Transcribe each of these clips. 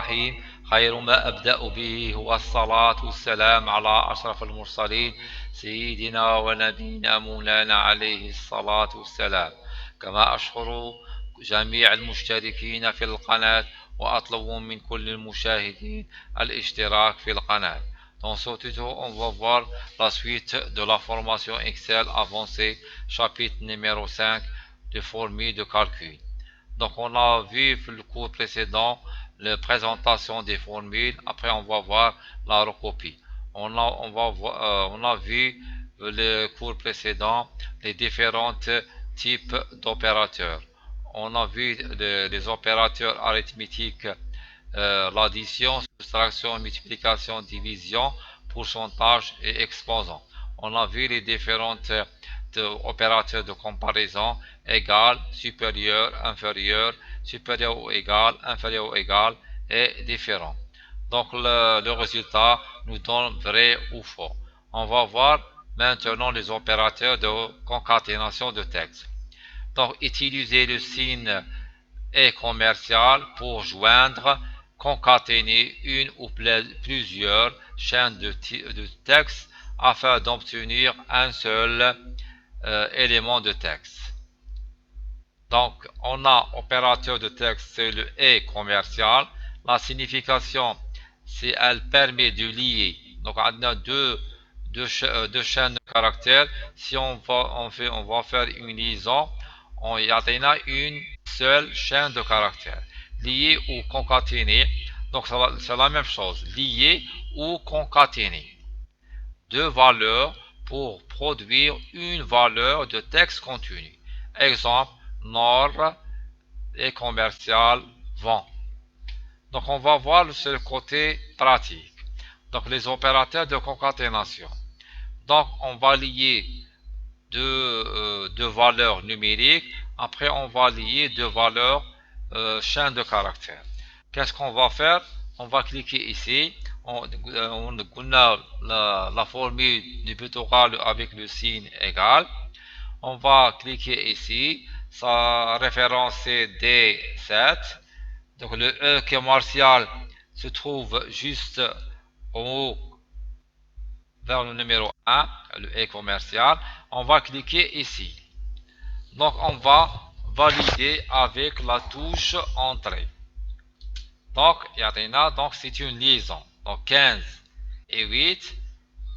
الرحيم. خير ما أبدأ به هو الصلاة والسلام على أشرف المرسلين سيدنا ونبينا مولانا عليه الصلاة والسلام. كما أشكر جميع المشتركين في القناة وأطلب من كل المشاهدين الاشتراك في القناة. Dans ce tuto, on va voir la suite de la formation Excel avancée, chapitre numéro 5 de formules de calcul. Donc, on a vu le cours précédent la présentation des formules. Après, on va voir la recopie. On a vu le cours précédent les différents types d'opérateurs. On a vu les opérateurs arithmétiques, l'addition, soustraction, multiplication, division, pourcentage et exposant. On a vu les différentes opérateurs de comparaison: égal, supérieur, inférieur, supérieur ou égal, inférieur ou égal et différent. Donc le résultat nous donne vrai ou faux. On va voir maintenant les opérateurs de concaténation de texte. Donc utiliser le signe et commercial pour joindre, concaténer une ou plusieurs chaînes de texte afin d'obtenir un seul élément de texte. Donc, on a opérateur de texte, c'est le et commercial. La signification, c'est elle permet de lier. Donc, on a deux chaînes de caractères. Si on va faire une liaison, il y a une seule chaîne de caractères. Lier ou concaténer. Donc, c'est la même chose. Lier ou concaténer deux valeurs pour produire une valeur de texte continu. Exemple, nord et commercial vend. Donc on va voir sur le côté pratique. Donc les opérateurs de concaténation. Donc on va lier deux valeurs numériques. Après on va lier deux valeurs chaîne de caractères. Qu'est-ce qu'on va faire? On va cliquer ici. On a la formule du pictogramme avec le signe égal. On va cliquer ici. Sa référence c'est D7. Donc le E commercial se trouve juste au haut vers le numéro 1, le E commercial. On va cliquer ici. Donc on va valider avec la touche entrée. Donc c'est une liaison. Donc 15 et 8.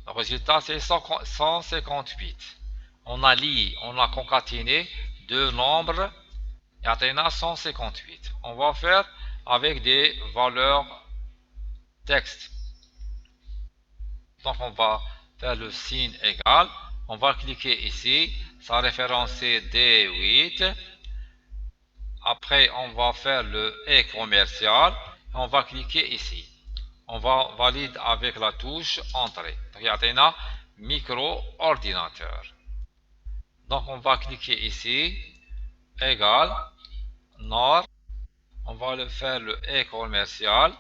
Le résultat c'est 158. On a lié, on a concaténé deux nombres et atteint 158. On va faire avec des valeurs texte. Donc on va faire le signe égal. On va cliquer ici. Sa référence c'est D8. Après on va faire le et commercial. On va cliquer ici. On va valider avec la touche entrée. Donc il y a un micro-ordinateur. Donc on va cliquer ici. Égal. Nord. On va le faire le et commercial.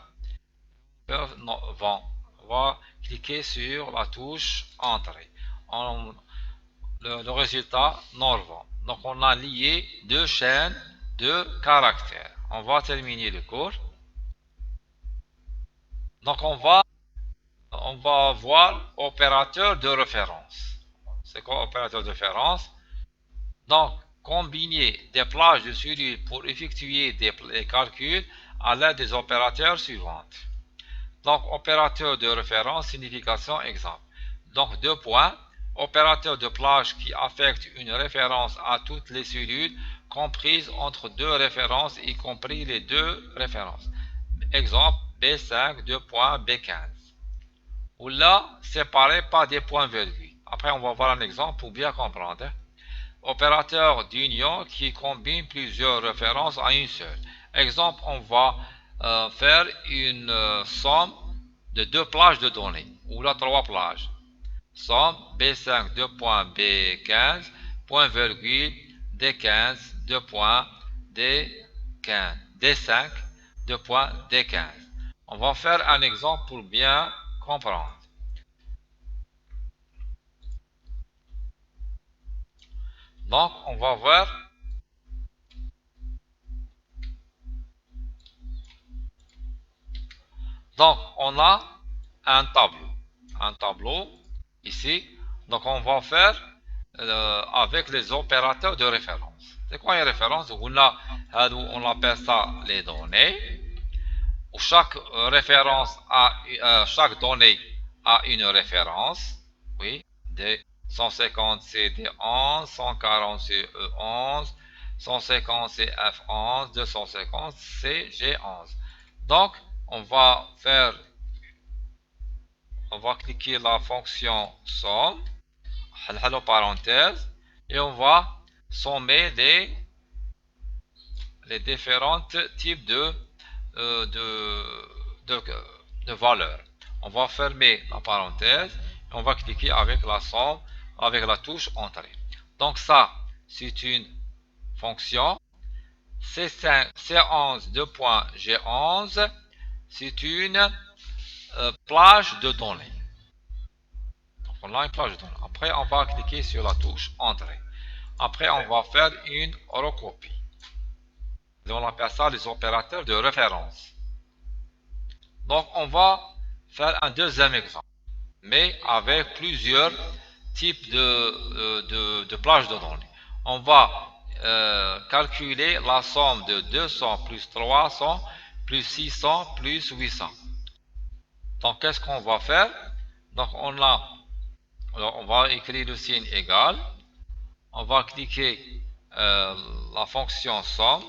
Vend. On va cliquer sur la touche entrée. Le résultat nord vend. Donc on a lié deux chaînes de caractères. On va terminer le cours. Donc on va voir opérateur de référence. C'est quoi opérateur de référence? Donc combiner des plages de cellules pour effectuer des calculs à l'aide des opérateurs suivantes. Donc opérateur de référence, signification, exemple. Donc deux points. Opérateur de plage qui affecte une référence à toutes les cellules comprises entre deux références, y compris les deux références. Exemple B5, 2.B15. Ou là, séparé par des points-virgules. Après, on va voir un exemple pour bien comprendre. Opérateur d'union qui combine plusieurs références à une seule. Exemple, on va faire une somme de deux plages de données, ou là trois plages. Somme B5 2.B15, point virgule D15 2.D15, D5 2.D15. On va faire un exemple pour bien comprendre. Donc, on va voir Donc, on a un tableau. Un tableau ici. Donc, on va faire avec les opérateurs de référence. C'est quoi une référence? On appelle ça les données. Où chaque référence chaque donnée a une référence. Oui, des 150 c'est D11, 140 c'est E11, 150 c'est F11, 250 c'est G11. Donc, on va cliquer la fonction somme, parenthèse, et on va sommer les différents types euh, de, de valeurs. On va fermer la parenthèse et on va cliquer avec la somme, avec la touche entrée. Donc ça, c'est une fonction. C11 G11, c'est une plage de données. Donc on a une plage de données. Après, on va cliquer sur la touche entrée. Après, on va faire une recopie. Et on appelle ça les opérateurs de référence. Donc, on va faire un deuxième exemple, mais avec plusieurs types de plages de données. On va calculer la somme de 200 plus 300 plus 600 plus 800. Donc, qu'est-ce qu'on va faire? Donc, on va écrire le signe égal. On va cliquer la fonction somme.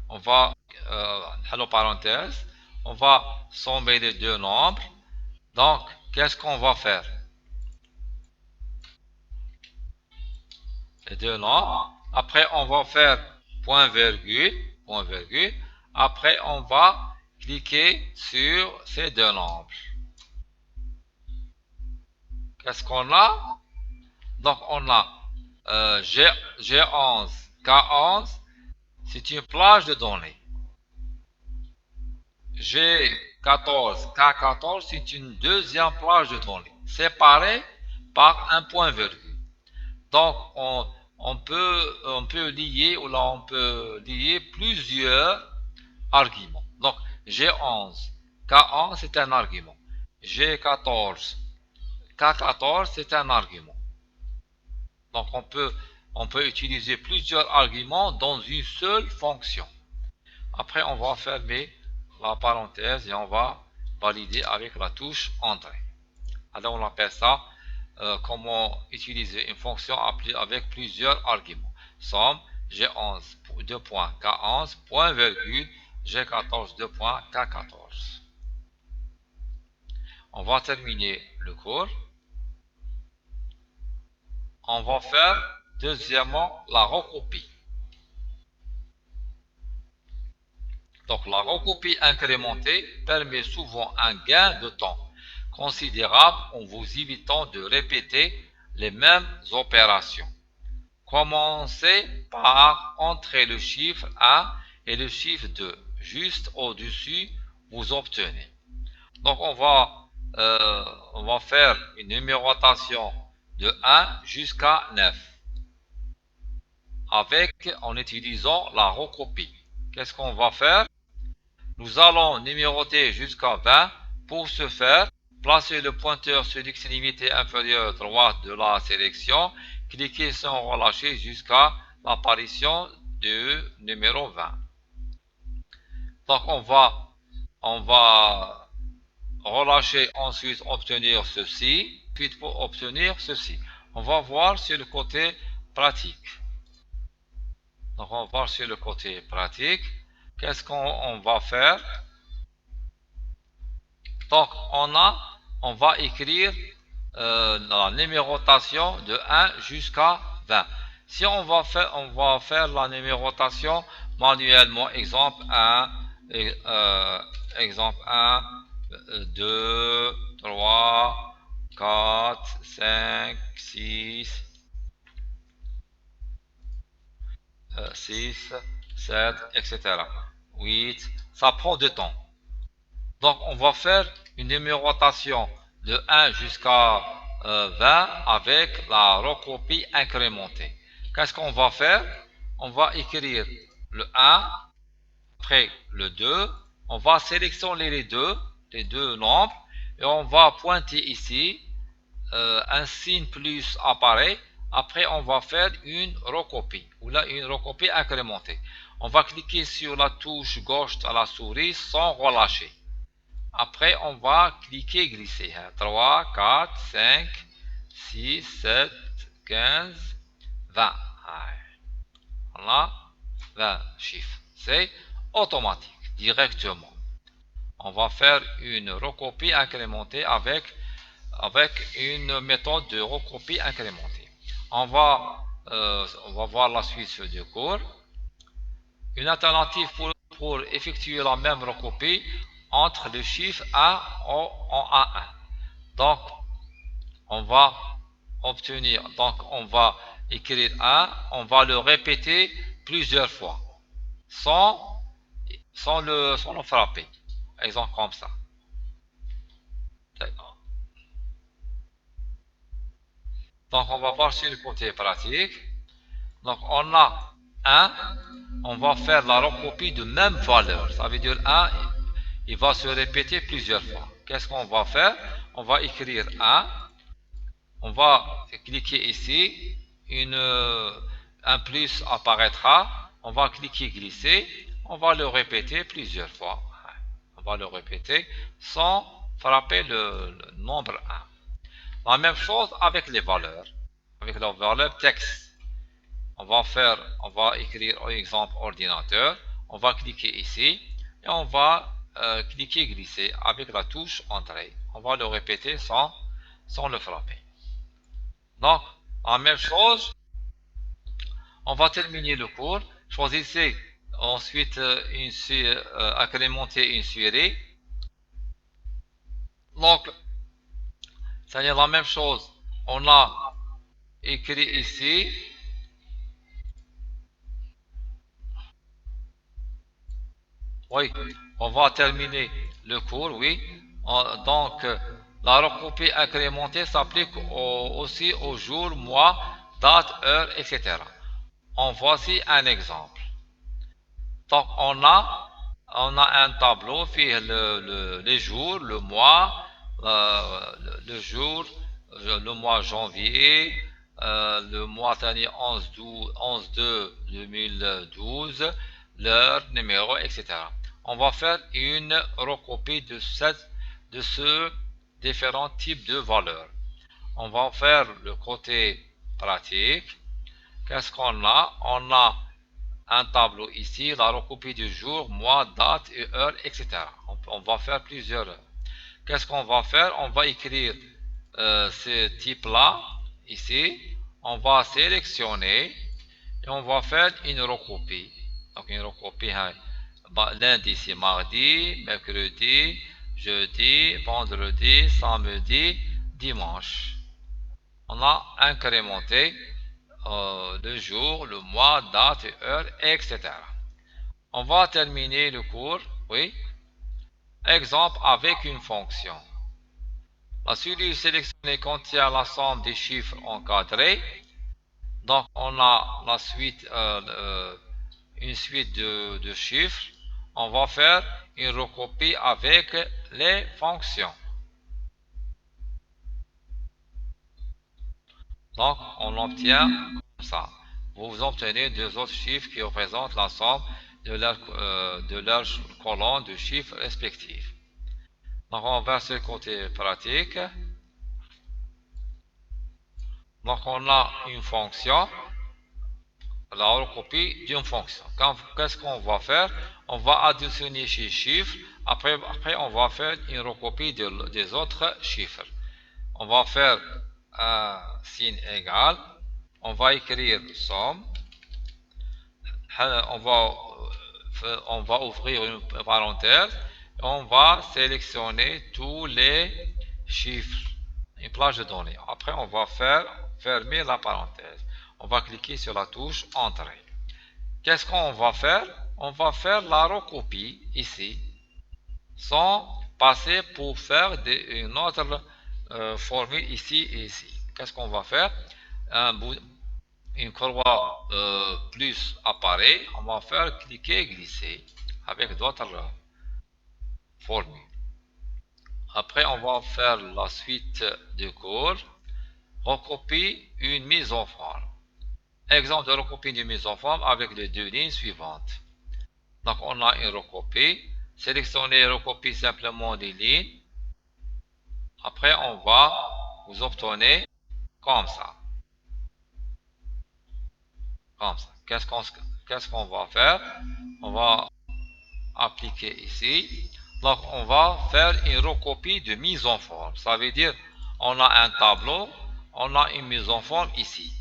On va, parenthèse, on va sommer les deux nombres. Donc, qu'est-ce qu'on va faire? Les deux nombres. Après, on va faire point virgule, point virgule. Après, on va cliquer sur ces deux nombres. Qu'est-ce qu'on a? Donc, on a G11, K11, c'est une plage de données. G14, K14, c'est une deuxième plage de données, séparée par un point virgule. Donc, on peut lier, ou là, on peut lier plusieurs arguments. Donc, G11, K11, c'est un argument. G14, K14, c'est un argument. Donc, on peut utiliser plusieurs arguments dans une seule fonction. Après, on va fermer la parenthèse et on va valider avec la touche entrée. Alors, on appelle ça comment utiliser une fonction appelée avec plusieurs arguments. Somme G11 2 points K11 point virgule G14 2 points K14. On va terminer le cours. On va faire deuxièmement la recopie. Donc la recopie incrémentée permet souvent un gain de temps considérable en vous évitant de répéter les mêmes opérations. Commencez par entrer le chiffre 1 et le chiffre 2. Juste au-dessus, vous obtenez. Donc on va faire une numérotation de 1 jusqu'à 9 en utilisant la recopie. Qu'est-ce qu'on va faire? Nous allons numéroter jusqu'à 20. Pour ce faire, placez le pointeur sur l'ex limité inférieure droite de la sélection. Cliquez sans relâcher jusqu'à l'apparition du numéro 20. Donc on va relâcher, ensuite obtenir ceci, puis pour obtenir ceci. On va voir sur le côté pratique. Donc on va voir sur le côté pratique. Qu'est-ce qu'on va faire? Donc on va écrire la numérotation de 1 jusqu'à 20. Si on va faire la numérotation manuellement, exemple 1, exemple 1, 2, 3, 4, 5, 6, 6, 7, etc. 8, ça prend du temps. Donc, on va faire une numérotation de 1 jusqu'à 20 avec la recopie incrémentée. Qu'est-ce qu'on va faire? On va écrire le 1, après le 2, on va sélectionner les deux les deux nombres, et on va pointer ici, un signe plus apparaît. Après, on va faire une recopie, ou là une recopie incrémentée. On va cliquer sur la touche gauche de la souris sans relâcher. Après, on va cliquer glisser. 3, 4, 5, 6, 7, 15, 20. Voilà, 20 chiffres. C'est automatique, directement. On va faire une recopie incrémentée avec une méthode de recopie incrémentée. On va voir la suite du cours. Une alternative pour effectuer la même recopie entre le chiffre 1 en A1. Donc, on va on va écrire 1, on va le répéter plusieurs fois, sans le frapper. Exemple comme ça. Donc, on va voir sur le côté pratique. Donc, on a 1, on va faire la recopie de même valeur. Ça veut dire 1, il va se répéter plusieurs fois. Qu'est-ce qu'on va faire? On va écrire 1, on va cliquer ici, un plus apparaîtra, on va cliquer glisser, on va le répéter plusieurs fois. On va le répéter sans frapper le nombre 1. La même chose avec les valeurs, avec la valeur texte. On va écrire par exemple ordinateur, on va cliquer ici et on va cliquer glisser avec la touche entrée. On va le répéter sans le frapper. Donc, la même chose, on va terminer le cours. Choisissez ensuite incrémenter une série. Donc, c'est-à-dire la même chose. On a écrit ici. Oui, on va terminer le cours, oui. Donc, la recopie incrémentée s'applique aussi aux jours, mois, date, heure, etc. En voici un exemple. Donc, on a un tableau fait les jours, le mois, le jour, le mois janvier, le mois dernier 11-2-2012, l'heure, numéro, etc. On va faire une recopie de ce différents types de valeurs. On va faire le côté pratique. Qu'est-ce qu'on a? On a un tableau ici, la recopie du jour, mois, date et heure, etc. On va faire plusieurs. Qu'est-ce qu'on va faire? On va écrire ce type-là, ici. On va sélectionner et on va faire une recopie. Donc une recopie, hein. Lundi c'est mardi, mercredi, jeudi, vendredi, samedi, dimanche. On a incrémenté le jour, le mois, date, heure, etc. On va terminer le cours, oui. Exemple avec une fonction. La série sélectionnée contient la somme des chiffres encadrés. Donc on a une suite de chiffres. On va faire une recopie avec les fonctions. Donc on obtient comme ça. Vous obtenez deux autres chiffres qui représentent la somme de leurs colonnes de chiffres respectifs. Donc on va sur le côté pratique. Donc on a une fonction, la recopie d'une fonction. Qu'est-ce qu'on va faire? On va additionner ces chiffres. Après on va faire une recopie des autres chiffres. On va faire un signe égal. On va écrire somme. On va ouvrir une parenthèse. On va sélectionner tous les chiffres, une plage de données. Après, on va fermer la parenthèse. On va cliquer sur la touche Entrée. Qu'est-ce qu'on va faire? On va faire la recopie ici, sans passer pour faire une autre formule ici et ici. Qu'est-ce qu'on va faire? Une croix plus apparaît, on va faire cliquer et glisser avec d'autres formules. Après, on va faire la suite du cours. Recopie une mise en forme. Exemple de recopie d'une mise en forme avec les deux lignes suivantes. Donc, on a une recopie. Sélectionnez et recopie simplement des lignes. Après, vous obtenez comme ça. Comme ça. Qu'est-ce qu'on va faire? On va appliquer ici. Donc, on va faire une recopie de mise en forme. Ça veut dire, on a un tableau, on a une mise en forme ici.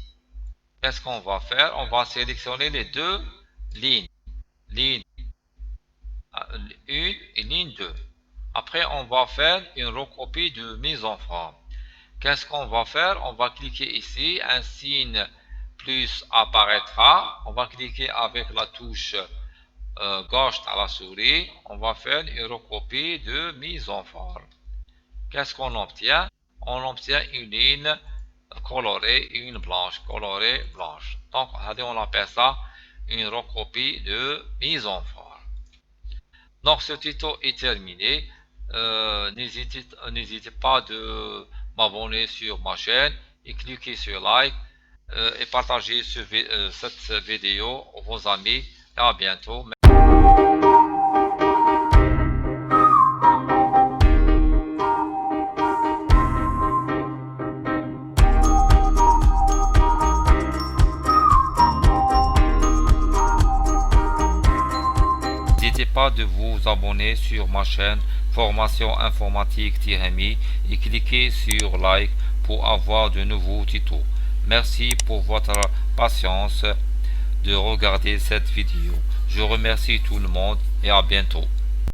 Qu'est-ce qu'on va faire? On va sélectionner les deux lignes. Ligne 1 et ligne 2. Après, on va faire une recopie de mise en forme. Qu'est-ce qu'on va faire? On va cliquer ici, un signe plus apparaîtra. On va cliquer avec la touche gauche à la souris. On va faire une recopie de mise en forme. Qu'est-ce qu'on obtient? On obtient une ligne colorée et une blanche, colorée, blanche. Donc, on appelle ça une recopie de mise en forme. Donc, ce tuto est terminé. N'hésitez pas de m'abonner sur ma chaîne et cliquer sur like et partager cette vidéo aux vos amis. Et à bientôt. N'hésitez pas de vous abonner sur ma chaîne Formation Informatique-MI et cliquez sur like pour avoir de nouveaux tutos. Merci pour votre patience de regarder cette vidéo. Je remercie tout le monde et à bientôt.